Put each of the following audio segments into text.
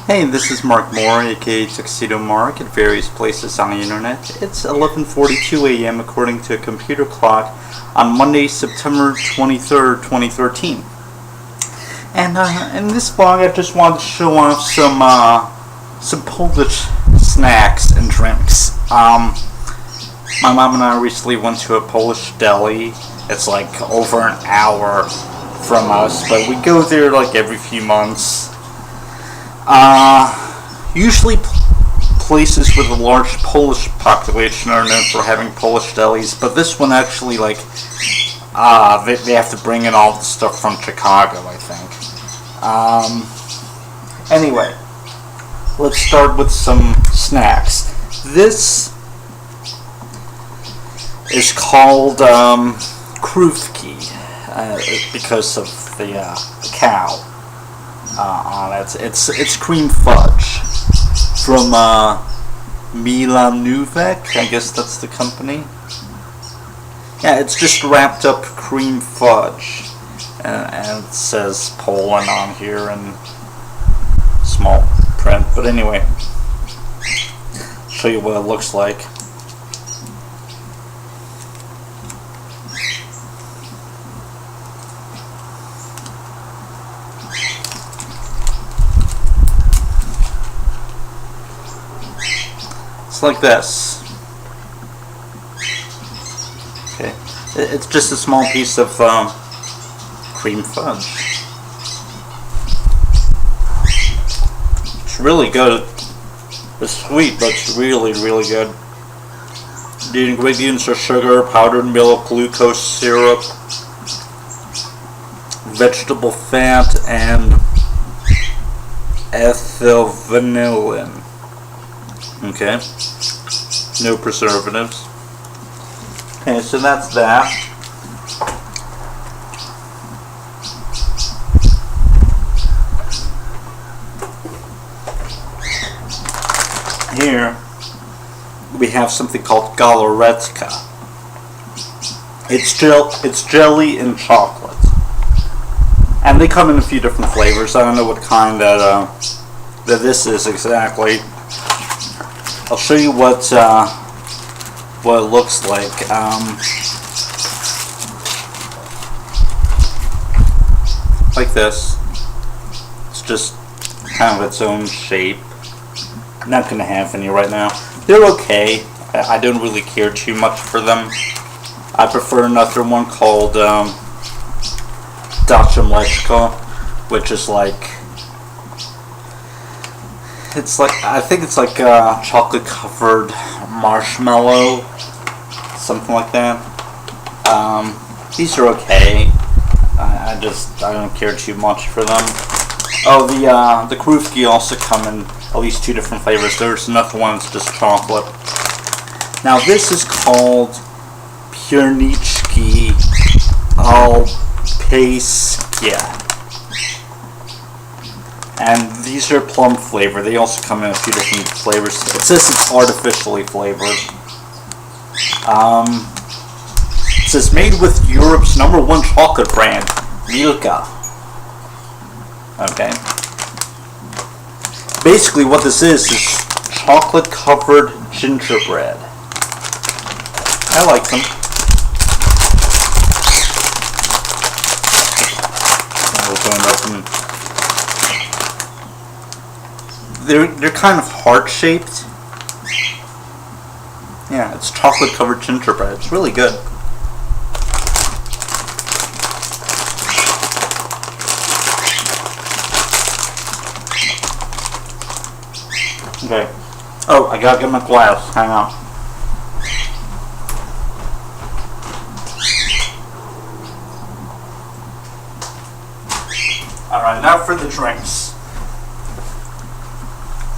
Hey, this is Mark Moore, aka Tuxedo Mark, at various places on the internet. It's 11:42 a.m. according to a computer clock on Monday, September 23rd, 2013. And in this vlog, I just wanted to show off some Polish snacks and drinks. My mom and I recently went to a Polish deli. It's like over an hour from us, but we go there like every few months. Usually places with a large Polish population are known for having Polish delis, but this one actually, like, they have to bring in all the stuff from Chicago, I think. Anyway, let's start with some snacks. This is called krówki, because of the cow on it. It's cream fudge from Milanówek, I guess that's the company. Yeah, it's just wrapped up cream fudge, and it says Poland on here in small print. But anyway, show you what it looks like. Like this. Okay, it's just a small piece of cream fudge. It's really good. It's sweet, but it's really, really good. The ingredients are sugar, powdered milk, glucose syrup, vegetable fat, and ethylvanillin. Okay, no preservatives. Okay, so that's that. Here we have something called galaretka. It's jelly and chocolate, and they come in a few different flavors. I don't know what kind that this is exactly. I'll show you what it looks like. Like this. It's just kind of its own shape. I'm not gonna have any right now. They're okay. I don't really care too much for them. I prefer another one called Dacia Mleczko, which is like, it's like, I think it's like a chocolate covered marshmallow, something like that. These are okay. I don't care too much for them. Oh, the krówki also come in at least two different flavors. There's another one that's just chocolate. Now this is called pierniczki alpejskie. And these are plum flavor. They also come in a few different flavors. It says it's artificially flavored. It says made with Europe's #1 chocolate brand, Milka. Okay. Basically what this is chocolate covered gingerbread. I like them. They're kind of heart-shaped. Yeah, it's chocolate-covered gingerbread. It's really good. Okay. Oh, I gotta get my glass. Hang on. Alright, now for the drinks.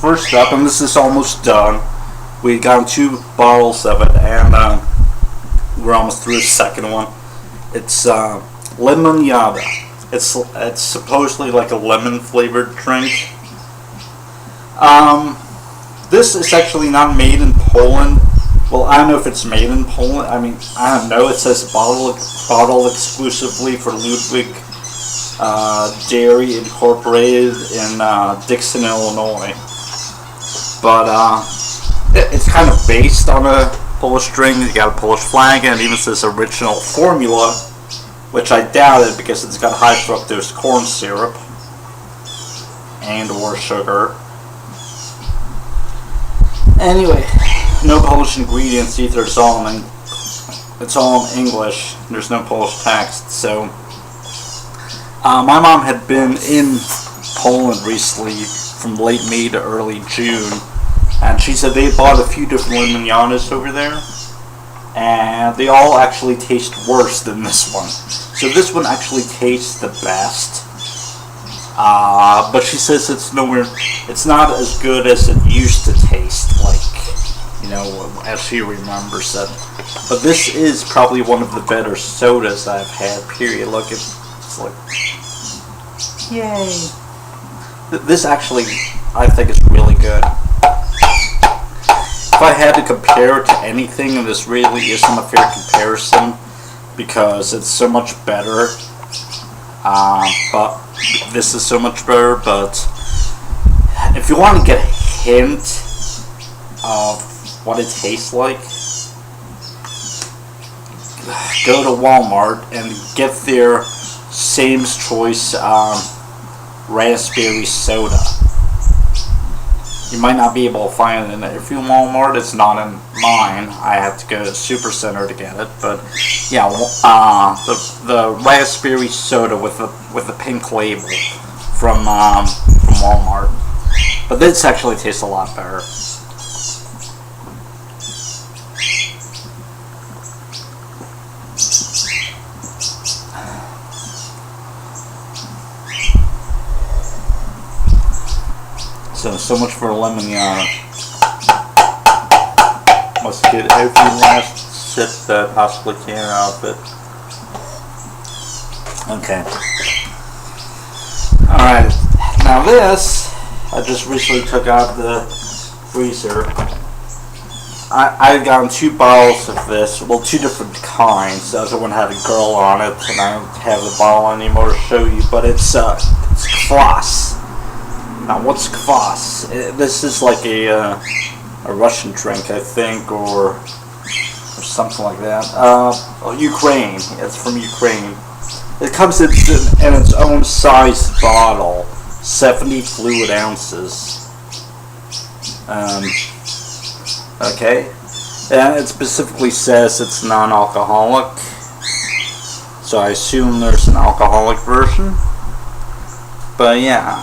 First up, and this is almost done, we got 2 bottles of it, and we're almost through the second one. It's limonada. It's supposedly like a lemon flavored drink. This is actually not made in Poland. Well, I don't know if it's made in Poland. I mean, I don't know. It says bottle exclusively for Ludwig Dairy Incorporated in Dixon, Illinois. But it's kind of based on a Polish drink. You got a Polish flag, and it even says original formula, which I doubted because it's got high fructose corn syrup and or sugar. Anyway, no Polish ingredients either. It's all in English. There's no Polish text. So my mom had been in Poland recently from late May to early June, and she said they bought a few different lemonianas over there, and they all actually taste worse than this one. So this one actually tastes the best, but she says it's not as good as it used to taste, like, you know, as she remembers it. But this is probably one of the better sodas I've had, period. Look, it's like, yay. This actually, I think, is really good. If I had to compare it to anything, and this really isn't a fair comparison because it's so much better, but this is so much better, but if you want to get a hint of what it tastes like, go to Walmart and get their Sam's Choice raspberry soda. You might not be able to find it in every Walmart. It's not in mine. I have to go to Supercenter to get it. But yeah, the raspberry soda with the pink label from Walmart. But this actually tastes a lot better. So much for a lemoniana. Must get every last sip that I possibly can out of it. Okay. Alright. Now this, I just recently took out of the freezer. I've gotten 2 bottles of this. Well, 2 different kinds. The other one had a girl on it, and I don't have the bottle anymore to show you. But it's kvass. Now, what's kvass? This is like a Russian drink, I think, or something like that. Ukraine. It's from Ukraine. It comes in its own size bottle, 70 fluid ounces. Okay. And it specifically says it's non-alcoholic, so I assume there's an alcoholic version. But yeah.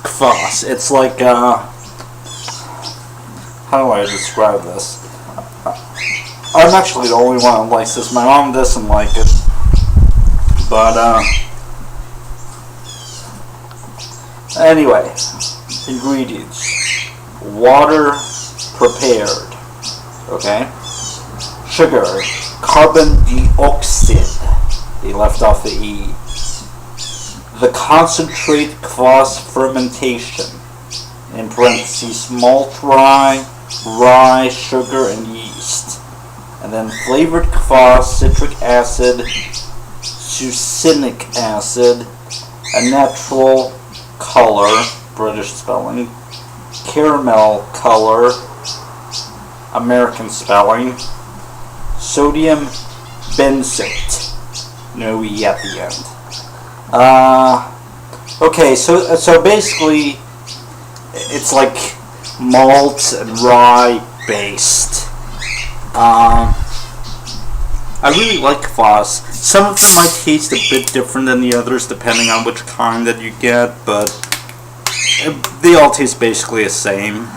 Kvass. It's like, how do I describe this? I'm actually the only one that likes this. My mom doesn't like it. But, anyway. Ingredients. Water prepared. Okay? Sugar. Carbon dioxide. They left off the E. The concentrate kvass fermentation, in parentheses, malt rye, sugar, and yeast. And then flavored kvass, citric acid, succinic acid, a natural color, British spelling, caramel color, American spelling, sodium benzoate, no E at the end. Okay, so basically, it's like malt and rye based. I really like kvass. Some of them might taste a bit different than the others depending on which kind that you get, but they all taste basically the same.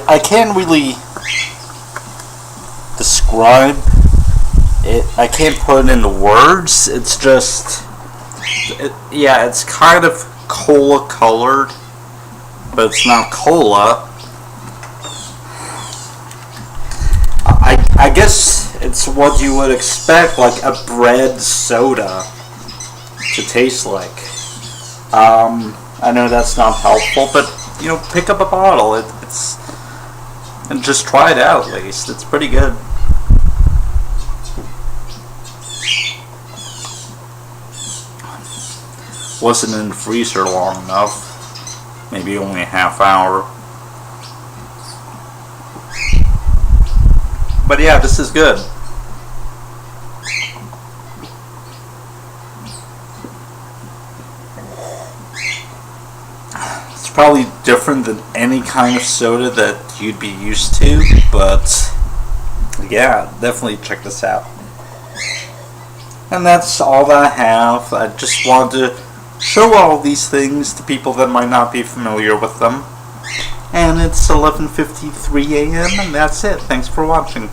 I can't really describe it. I can't put it into words. It's just, yeah, it's kind of cola colored, but it's not cola. I guess it's what you would expect, like a bread soda to taste like. I know that's not helpful, but pick up a bottle. It's and just try it out at least. It's pretty good. Wasn't in the freezer long enough. Maybe only a half hour. But yeah, this is good. It's probably different than any kind of soda that you'd be used to, but yeah, definitely check this out. And that's all that I have. I just wanted to show all these things to people that might not be familiar with them. And it's 11:53 a.m. and that's it. Thanks for watching.